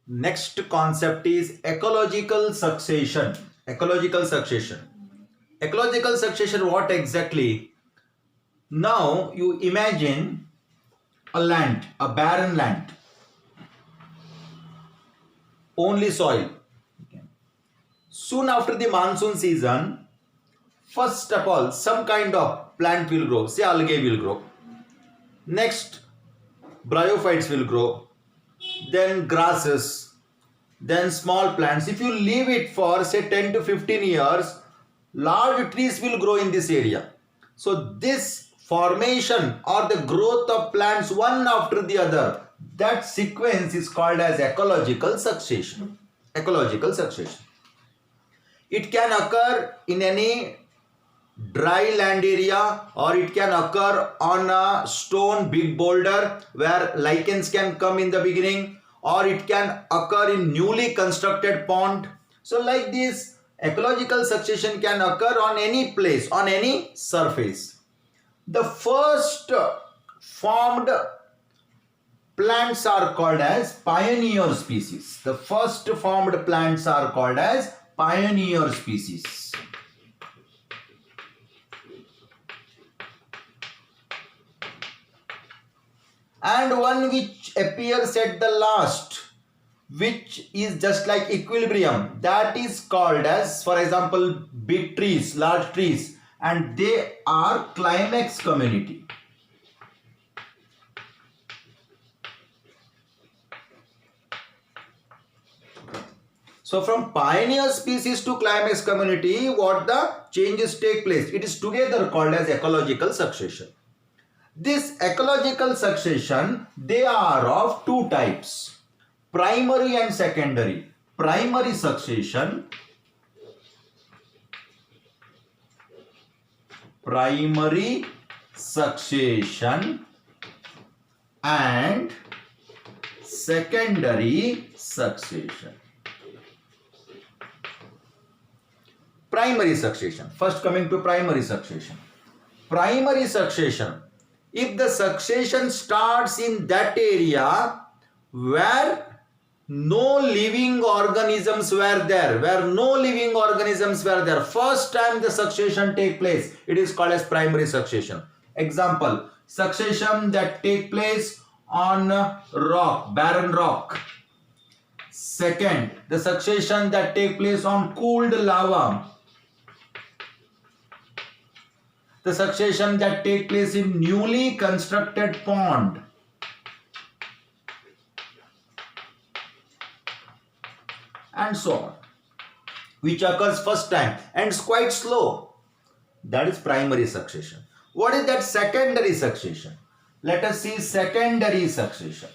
Next concept is ecological succession. Ecological succession. Ecological succession, what exactly? Now you imagine a land, a barren land, only soil. Soon after the monsoon season, first of all, some kind of plant will grow, say algae will grow. Next, bryophytes will grow, then grasses, then small plants. If you leave it for say 10 to 15 years, large trees will grow in this area. So this formation or the growth of plants one after the other, that sequence is called as ecological succession. Ecological succession. It can occur in any dry land area, or it can occur on a stone big boulder where lichens can come in the beginning, or it can occur in newly constructed pond. So like this, ecological succession can occur on any place, on any surface. The first formed plants are called as pioneer species. The first formed plants are called as pioneer species. And one which appears at the last, which is just like equilibrium, that is called as, for example, big trees, large trees, and they are climax community. So from pioneer species to climax community, what the changes take place? It is together called as ecological succession. This ecological succession, they are of two types, primary and secondary. Primary succession, and secondary succession. Primary succession. First coming to primary succession. Primary succession, if the succession starts in that area where no living organisms were there, first time the succession take place, it is called as primary succession. Example, succession that take place on rock, barren rock. Second, the succession that take place on cooled lava. The succession that take place in newly constructed pond. And so on, which occurs first time and is quite slow. That is primary succession. What is that secondary succession? Let us see secondary succession.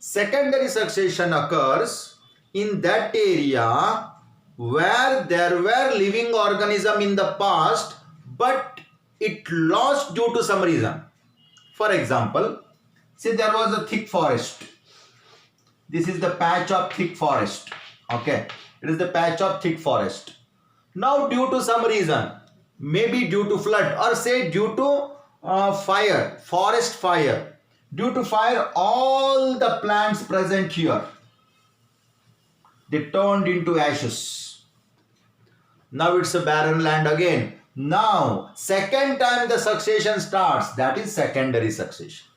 Secondary succession occurs in that area where there were living organisms in the past, but it lost due to some reason. For example, say there was a thick forest. This is the patch of thick forest. Okay, it is the patch of thick forest. Now due to some reason, maybe due to flood, or say due to fire, forest fire. Due to fire, all the plants present here, they turned into ashes. Now it's a barren land again. Now, second time the succession starts, that is secondary succession.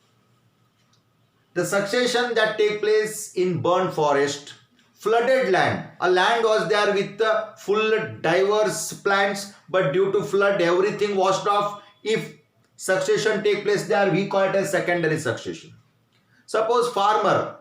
The succession that take place in burnt forest, flooded land. A land was there with full diverse plants, but due to flood, everything washed off. If succession take place there, we call it as secondary succession. Suppose farmer,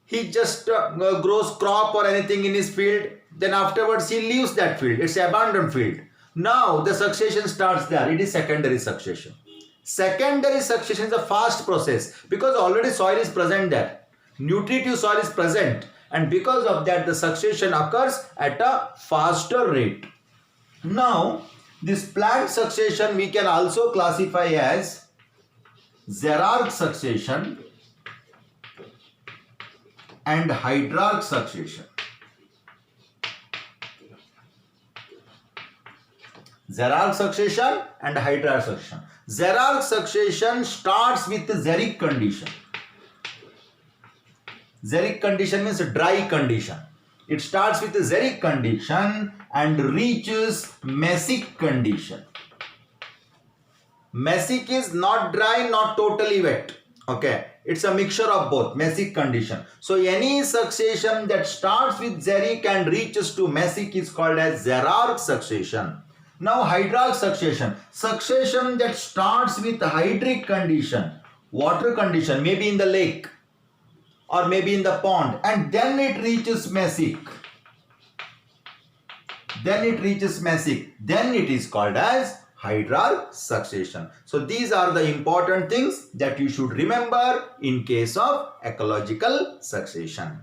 he just grows crop or anything in his field, then afterwards he leaves that field. It's an abandoned field. Now the succession starts there. It is secondary succession. Secondary succession is a fast process because already soil is present there. Nutritive soil is present, and because of that the succession occurs at a faster rate. Now this plant succession we can also classify as xerarch succession and hydrarch succession. Xerarch succession and hydrarch succession. Xerarch succession starts with xeric condition. Xeric condition means dry condition. It starts with xeric condition and reaches mesic condition. Mesic is not dry, not totally wet. Okay, it's a mixture of both, mesic condition. So any succession that starts with xeric and reaches to mesic is called as Xerarch succession. Now hydrarch succession, succession that starts with hydric condition, water condition, maybe in the lake or maybe in the pond, and then it reaches mesic. Then it is called as hydrarch succession. So these are the important things that you should remember in case of ecological succession.